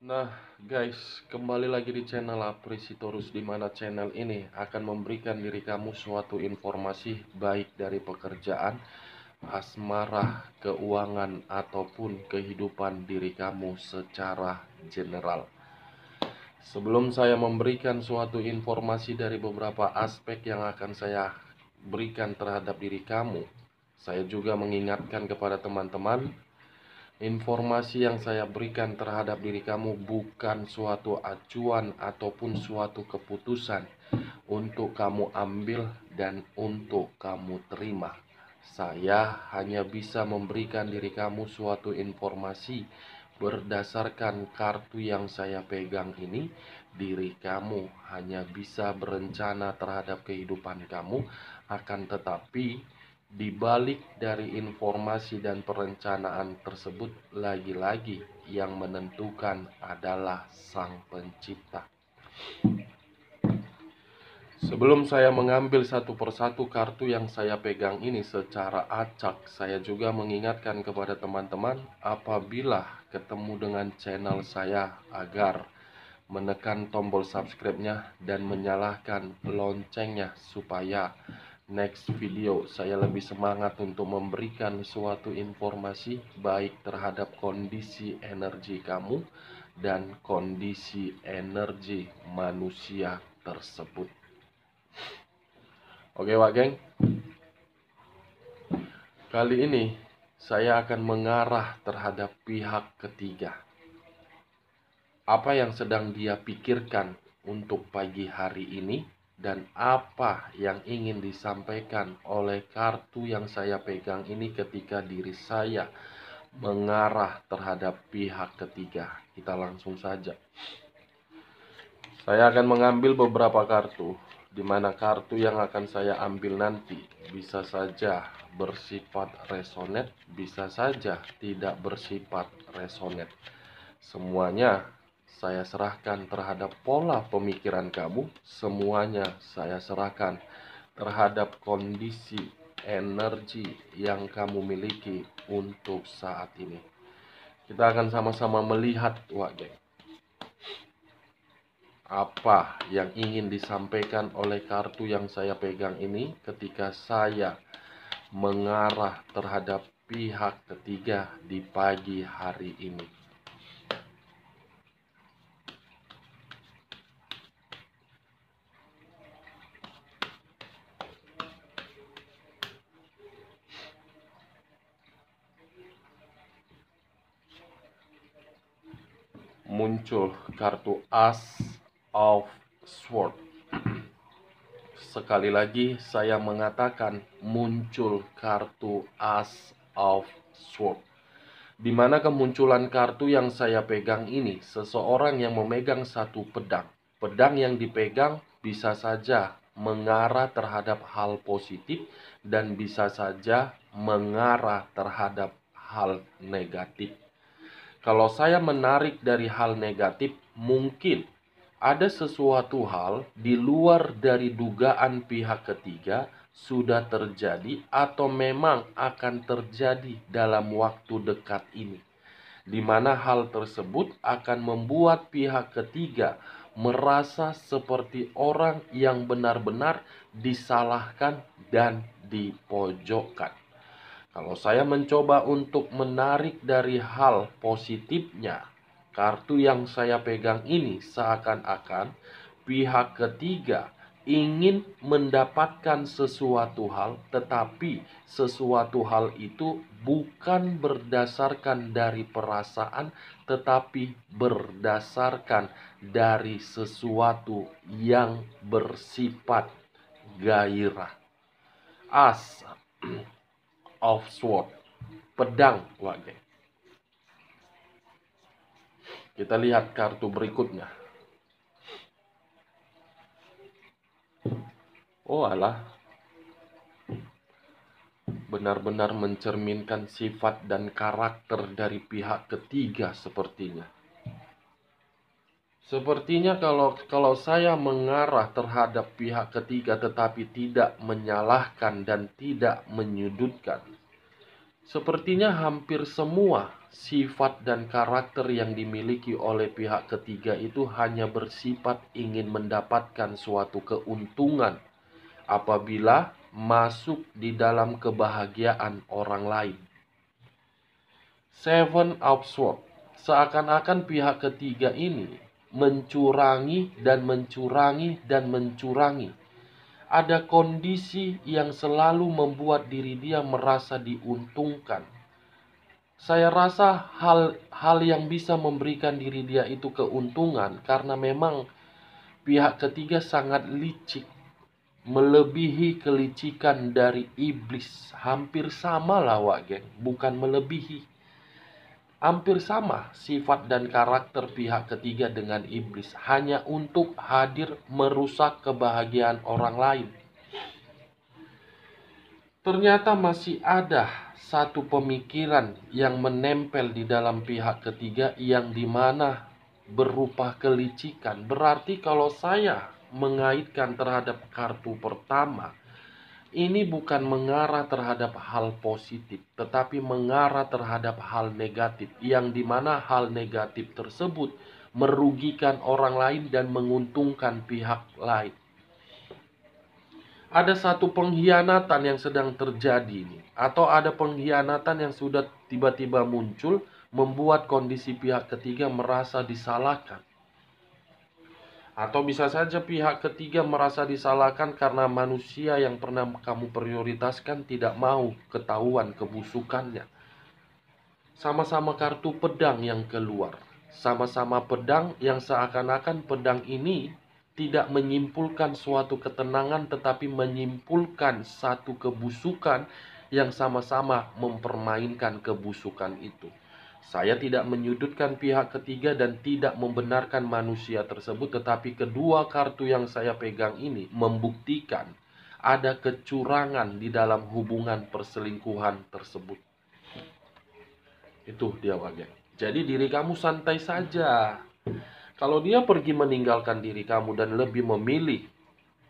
Nah, guys, kembali lagi di channel Apresitorus, di mana channel ini akan memberikan diri kamu suatu informasi baik dari pekerjaan, asmara, keuangan, ataupun kehidupan diri kamu secara general. Sebelum saya memberikan suatu informasi dari beberapa aspek yang akan saya berikan terhadap diri kamu, saya juga mengingatkan kepada teman-teman, informasi yang saya berikan terhadap diri kamu bukan suatu acuan ataupun suatu keputusan untuk kamu ambil dan untuk kamu terima. Saya hanya bisa memberikan diri kamu suatu informasi berdasarkan kartu yang saya pegang ini. Diri kamu hanya bisa berencana terhadap kehidupan kamu, akan tetapi di balik dari informasi dan perencanaan tersebut, lagi-lagi yang menentukan adalah Sang Pencipta. Sebelum saya mengambil satu persatu kartu yang saya pegang ini secara acak, saya juga mengingatkan kepada teman-teman apabila ketemu dengan channel saya agar menekan tombol subscribe-nya dan menyalakan loncengnya supaya next video saya lebih semangat untuk memberikan suatu informasi baik terhadap kondisi energi kamu dan kondisi energi manusia tersebut. Oke Wak Geng, kali ini saya akan mengarah terhadap pihak ketiga. Apa yang sedang dia pikirkan untuk pagi hari ini dan apa yang ingin disampaikan oleh kartu yang saya pegang ini ketika diri saya mengarah terhadap pihak ketiga. Kita langsung saja. Saya akan mengambil beberapa kartu, di mana kartu yang akan saya ambil nanti bisa saja bersifat resonate, bisa saja tidak bersifat resonate. Semuanya saya serahkan terhadap pola pemikiran kamu, semuanya saya serahkan terhadap kondisi energi yang kamu miliki untuk saat ini. Kita akan sama-sama melihat, Wak Geng, apa yang ingin disampaikan oleh kartu yang saya pegang ini ketika saya mengarah terhadap pihak ketiga di pagi hari ini. Muncul kartu Ace of Swords. Sekali lagi saya mengatakan muncul kartu Ace of Swords. Di mana kemunculan kartu yang saya pegang ini, seseorang yang memegang satu pedang. Pedang yang dipegang bisa saja mengarah terhadap hal positif dan bisa saja mengarah terhadap hal negatif. Kalau saya menarik dari hal negatif, mungkin ada sesuatu hal di luar dari dugaan pihak ketiga sudah terjadi atau memang akan terjadi dalam waktu dekat ini, di mana hal tersebut akan membuat pihak ketiga merasa seperti orang yang benar-benar disalahkan dan dipojokkan. Kalau saya mencoba untuk menarik dari hal positifnya, kartu yang saya pegang ini seakan-akan pihak ketiga ingin mendapatkan sesuatu hal, tetapi sesuatu hal itu bukan berdasarkan dari perasaan, tetapi berdasarkan dari sesuatu yang bersifat gairah. As of Sword, pedang, Wak Geng. Kita lihat kartu berikutnya. Oh alah, benar-benar mencerminkan sifat dan karakter dari pihak ketiga sepertinya. Sepertinya kalau saya mengarah terhadap pihak ketiga tetapi tidak menyalahkan dan tidak menyudutkan, sepertinya hampir semua sifat dan karakter yang dimiliki oleh pihak ketiga itu hanya bersifat ingin mendapatkan suatu keuntungan apabila masuk di dalam kebahagiaan orang lain. Seven of Swords, seakan-akan pihak ketiga ini mencurangi dan mencurangi dan mencurangi. Ada kondisi yang selalu membuat diri dia merasa diuntungkan. Saya rasa hal yang bisa memberikan diri dia itu keuntungan karena memang pihak ketiga sangat licik, melebihi kelicikan dari iblis. Hampir sama lah Wak Geng, bukan melebihi. Hampir sama sifat dan karakter pihak ketiga dengan iblis, hanya untuk hadir merusak kebahagiaan orang lain. Ternyata masih ada satu pemikiran yang menempel di dalam pihak ketiga yang dimana berupa kelicikan. Berarti kalau saya mengaitkan terhadap kartu pertama, ini bukan mengarah terhadap hal positif, tetapi mengarah terhadap hal negatif, yang dimana hal negatif tersebut merugikan orang lain dan menguntungkan pihak lain. Ada satu pengkhianatan yang sedang terjadi nih, atau ada pengkhianatan yang sudah tiba-tiba muncul, membuat kondisi pihak ketiga merasa disalahkan. Atau bisa saja pihak ketiga merasa disalahkan karena manusia yang pernah kamu prioritaskan tidak mau ketahuan kebusukannya. Sama-sama kartu pedang yang keluar. Sama-sama pedang yang seakan-akan pedang ini tidak menyimpulkan suatu ketenangan, tetapi menyimpulkan satu kebusukan yang sama-sama mempermainkan kebusukan itu. Saya tidak menyudutkan pihak ketiga dan tidak membenarkan manusia tersebut, tetapi kedua kartu yang saya pegang ini membuktikan ada kecurangan di dalam hubungan perselingkuhan tersebut. Itu dia Wak. Jadi diri kamu santai saja. Kalau dia pergi meninggalkan diri kamu dan lebih memilih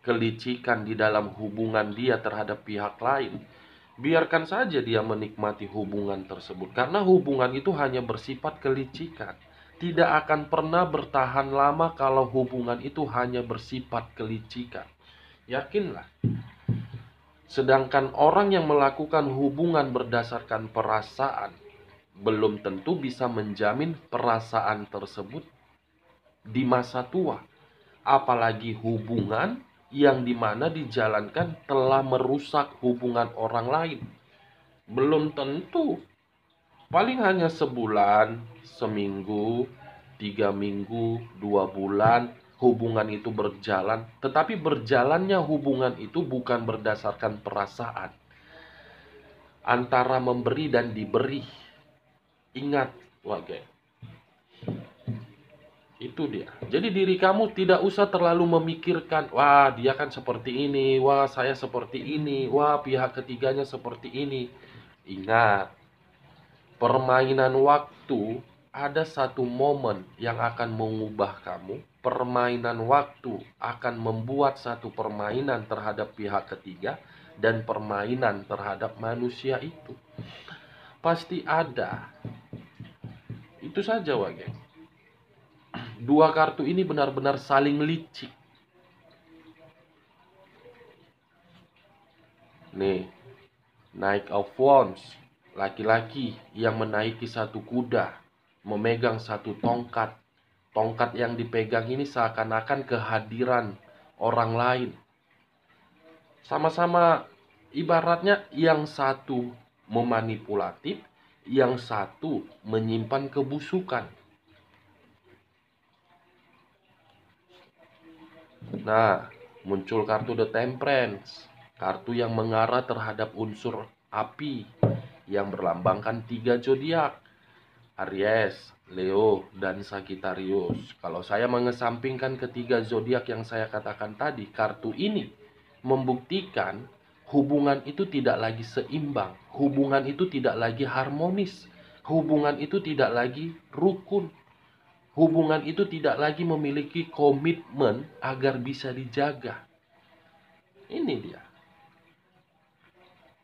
kelicikan di dalam hubungan dia terhadap pihak lain, biarkan saja dia menikmati hubungan tersebut. Karena hubungan itu hanya bersifat kelicikan. Tidak akan pernah bertahan lama kalau hubungan itu hanya bersifat kelicikan. Yakinlah. Sedangkan orang yang melakukan hubungan berdasarkan perasaan belum tentu bisa menjamin perasaan tersebut di masa tua. Apalagi hubungan yang dimana dijalankan telah merusak hubungan orang lain. Belum tentu. Paling hanya sebulan, seminggu, 3 minggu, 2 bulan hubungan itu berjalan. Tetapi berjalannya hubungan itu bukan berdasarkan perasaan. Antara memberi dan diberi. Ingat, Wak. Itu dia. Jadi diri kamu tidak usah terlalu memikirkan, wah dia kan seperti ini, wah saya seperti ini, wah pihak ketiganya seperti ini. Ingat, permainan waktu ada satu momen yang akan mengubah kamu. Permainan waktu akan membuat satu permainan terhadap pihak ketiga dan permainan terhadap manusia itu. Pasti ada. Itu saja, Wak. Dua kartu ini benar-benar saling licik. Nih, Knight of Wands, laki-laki yang menaiki satu kuda, memegang satu tongkat. Tongkat yang dipegang ini seakan-akan kehadiran orang lain. Sama-sama ibaratnya yang satu memanipulatif, yang satu menyimpan kebusukan. Nah, muncul kartu The Temperance, kartu yang mengarah terhadap unsur api yang berlambangkan 3 zodiak, Aries, Leo, dan Sagittarius. Kalau saya mengesampingkan ketiga zodiak yang saya katakan tadi, kartu ini membuktikan hubungan itu tidak lagi seimbang, hubungan itu tidak lagi harmonis, hubungan itu tidak lagi rukun. Hubungan itu tidak lagi memiliki komitmen agar bisa dijaga. Ini dia.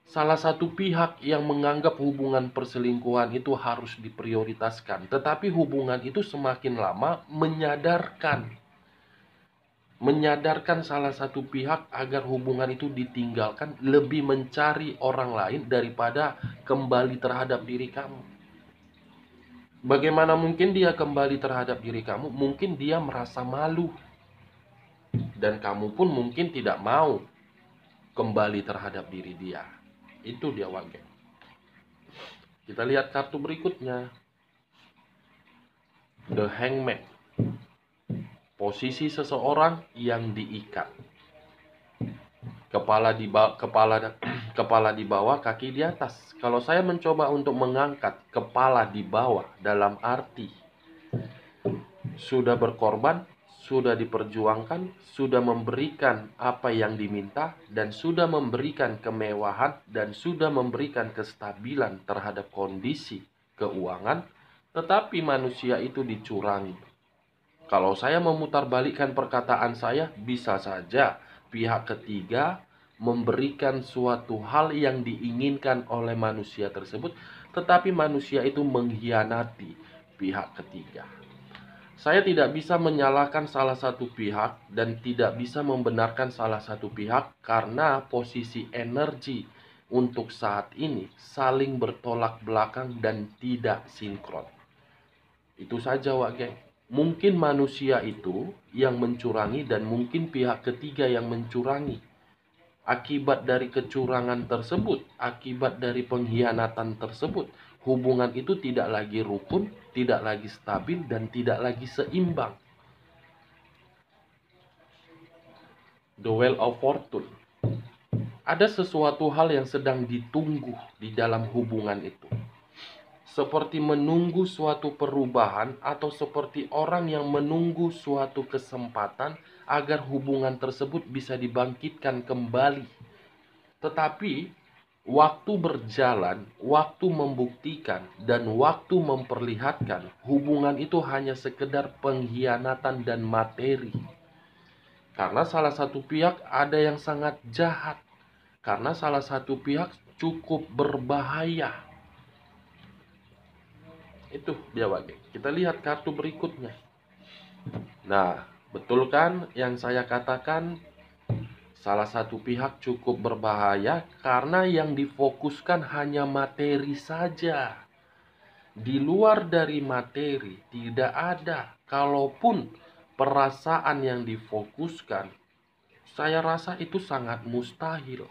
salah satu pihak yang menganggap hubungan perselingkuhan itu harus diprioritaskan, tetapi hubungan itu semakin lama menyadarkan salah satu pihak agar hubungan itu ditinggalkan, lebih mencari orang lain daripada kembali terhadap diri kamu. Bagaimana mungkin dia kembali terhadap diri kamu? Mungkin dia merasa malu, dan kamu pun mungkin tidak mau kembali terhadap diri dia. Itu dia Wage. Kita lihat kartu berikutnya, The Hangman. Posisi seseorang yang diikat. Kepala di bawah, kaki di atas. Kalau saya mencoba untuk mengangkat kepala di bawah, dalam arti sudah berkorban, sudah diperjuangkan, sudah memberikan apa yang diminta, dan sudah memberikan kemewahan, dan sudah memberikan kestabilan terhadap kondisi keuangan, tetapi manusia itu dicurangi. Kalau saya memutarbalikkan perkataan saya, bisa saja pihak ketiga memberikan suatu hal yang diinginkan oleh manusia tersebut, tetapi manusia itu mengkhianati pihak ketiga. Saya tidak bisa menyalahkan salah satu pihak dan tidak bisa membenarkan salah satu pihak, karena posisi energi untuk saat ini saling bertolak belakang dan tidak sinkron. Itu saja, Wak Geng. Mungkin manusia itu yang mencurangi dan mungkin pihak ketiga yang mencurangi. Akibat dari kecurangan tersebut, akibat dari pengkhianatan tersebut, hubungan itu tidak lagi rukun, tidak lagi stabil, dan tidak lagi seimbang. The Wheel of Fortune. Ada sesuatu hal yang sedang ditunggu di dalam hubungan itu. Seperti menunggu suatu perubahan, atau seperti orang yang menunggu suatu kesempatan agar hubungan tersebut bisa dibangkitkan kembali. Tetapi waktu berjalan, waktu membuktikan, dan waktu memperlihatkan hubungan itu hanya sekedar pengkhianatan dan materi. Karena salah satu pihak ada yang sangat jahat, karena salah satu pihak cukup berbahaya. Itu dia Wage. Kita lihat kartu berikutnya. Nah, betul kan yang saya katakan? Salah satu pihak cukup berbahaya karena yang difokuskan hanya materi saja. Di luar dari materi tidak ada. Kalaupun perasaan yang difokuskan, saya rasa itu sangat mustahil.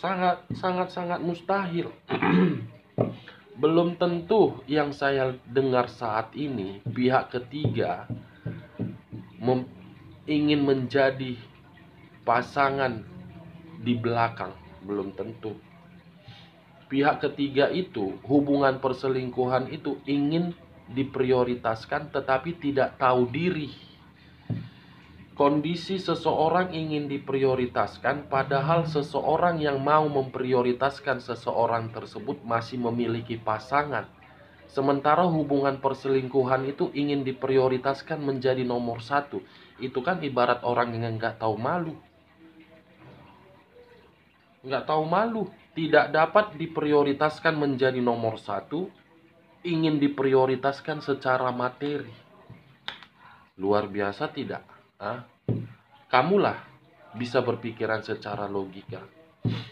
Sangat mustahil. Belum tentu yang saya dengar saat ini pihak ketiga ingin menjadi pasangan di belakang. Belum tentu. Pihak ketiga itu, hubungan perselingkuhan itu ingin diprioritaskan tetapi tidak tahu diri. Kondisi seseorang ingin diprioritaskan, padahal seseorang yang mau memprioritaskan seseorang tersebut masih memiliki pasangan. Sementara hubungan perselingkuhan itu ingin diprioritaskan menjadi nomor satu. Itu kan ibarat orang yang nggak tahu malu. Nggak tahu malu, tidak dapat diprioritaskan menjadi nomor satu, ingin diprioritaskan secara materi. Luar biasa tidak? Kamulah bisa berpikiran secara logika.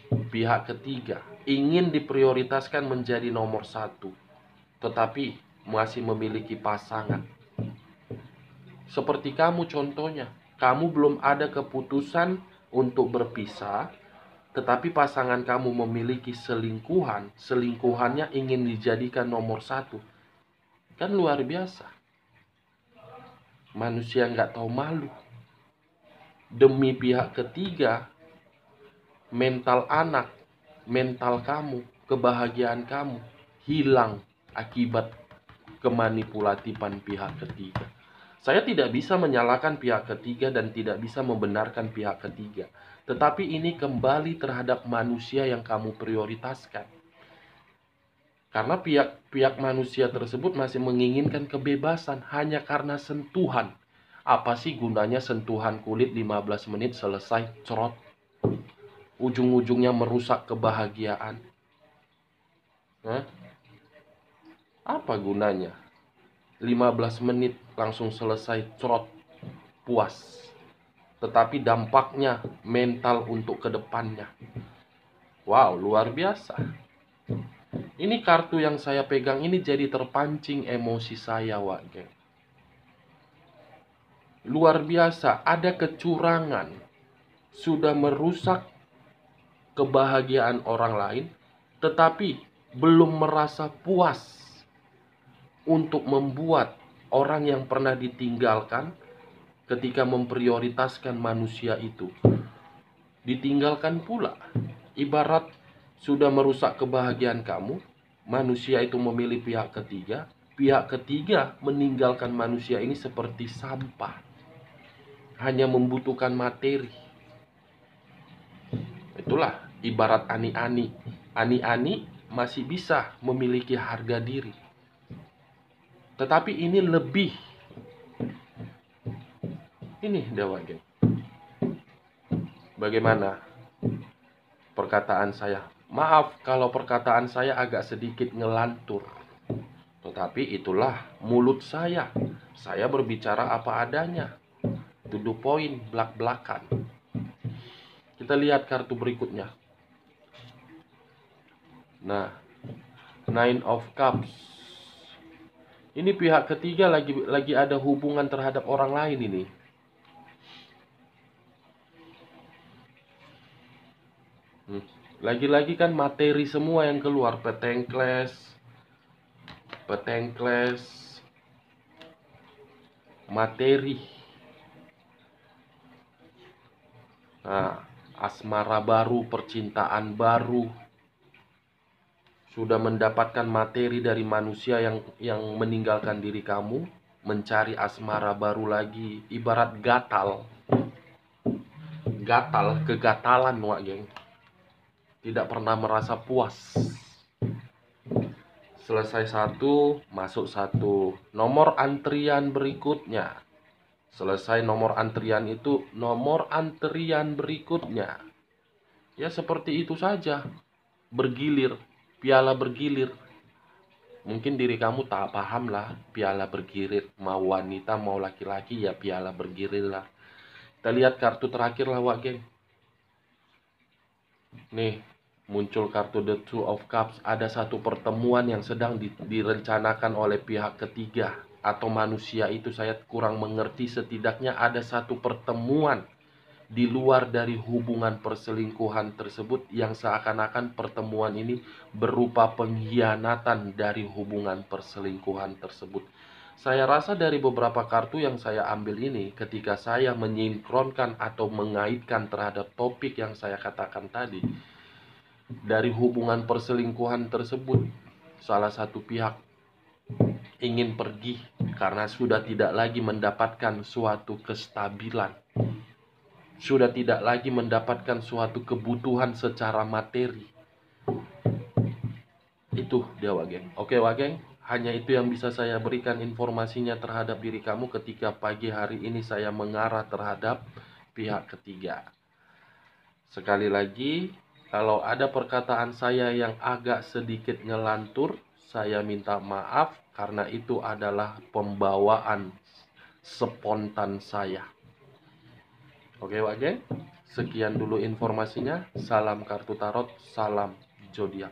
Pihak ketiga ingin diprioritaskan menjadi nomor satu, tetapi masih memiliki pasangan. Seperti kamu contohnya, kamu belum ada keputusan untuk berpisah, tetapi pasangan kamu memiliki selingkuhan, selingkuhannya ingin dijadikan nomor satu. Kan luar biasa. Manusia nggak tahu malu. Demi pihak ketiga, mental anak, mental kamu, kebahagiaan kamu hilang akibat kemanipulatifan pihak ketiga. Saya tidak bisa menyalahkan pihak ketiga dan tidak bisa membenarkan pihak ketiga. Tetapi ini kembali terhadap manusia yang kamu prioritaskan. Karena pihak manusia tersebut masih menginginkan kebebasan hanya karena sentuhan. Apa sih gunanya sentuhan kulit 15 menit selesai, cerot? ujung-ujungnya merusak kebahagiaan. Hah? Apa gunanya? 15 menit langsung selesai, trot, puas. Tetapi dampaknya mental untuk kedepannya. Wow, luar biasa. Ini kartu yang saya pegang ini jadi terpancing emosi saya, Wak Geng. Luar biasa, ada kecurangan. Sudah merusak kebahagiaan orang lain, tetapi belum merasa puas untuk membuat orang yang pernah ditinggalkan ketika memprioritaskan manusia itu ditinggalkan pula. Ibarat sudah merusak kebahagiaan kamu, manusia itu memilih pihak ketiga meninggalkan manusia ini seperti sampah, hanya membutuhkan materi. Itulah ibarat ani-ani. Ani-ani masih bisa memiliki harga diri, tetapi ini lebih. Ini Dewa Geng. Bagaimana perkataan saya? Maaf kalau perkataan saya agak sedikit ngelantur, tetapi itulah mulut saya. Saya berbicara apa adanya, to the point, belak-belakan. Kita lihat kartu berikutnya. Nah, Nine of Cups. Ini pihak ketiga lagi ada hubungan terhadap orang lain ini. Lagi-lagi kan materi semua yang keluar, petengkles, materi. Nah, asmara baru, percintaan baru. Sudah mendapatkan materi dari manusia yang meninggalkan diri kamu, mencari asmara baru lagi, ibarat gatal, kegatalan, Wak Geng. Tidak pernah merasa puas. Selesai satu, masuk satu. Nomor antrian berikutnya. Selesai nomor antrian itu, nomor antrian berikutnya. Ya seperti itu saja. Bergilir, piala bergilir. Mungkin diri kamu tak paham lah, piala bergilir. Mau wanita, mau laki-laki, ya piala bergilir lah. Kita lihat kartu terakhir lah, Wak Geng. Nih, muncul kartu The Two of Cups. Ada satu pertemuan yang sedang direncanakan oleh pihak ketiga atau manusia itu, saya kurang mengerti. Setidaknya ada satu pertemuan di luar dari hubungan perselingkuhan tersebut, yang seakan-akan pertemuan ini berupa pengkhianatan dari hubungan perselingkuhan tersebut. Saya rasa dari beberapa kartu yang saya ambil ini, ketika saya menyinkronkan atau mengaitkan terhadap topik yang saya katakan tadi, dari hubungan perselingkuhan tersebut, salah satu pihak ingin pergi karena sudah tidak lagi mendapatkan suatu kestabilan, sudah tidak lagi mendapatkan suatu kebutuhan secara materi. Itu dia, Wak Geng. Oke, Wak Geng, hanya itu yang bisa saya berikan informasinya terhadap diri kamu ketika pagi hari ini saya mengarah terhadap pihak ketiga. Sekali lagi, kalau ada perkataan saya yang agak sedikit ngelantur, saya minta maaf karena itu adalah pembawaan spontan saya. Oke, Wak Geng, sekian dulu informasinya. Salam kartu tarot, salam zodiak.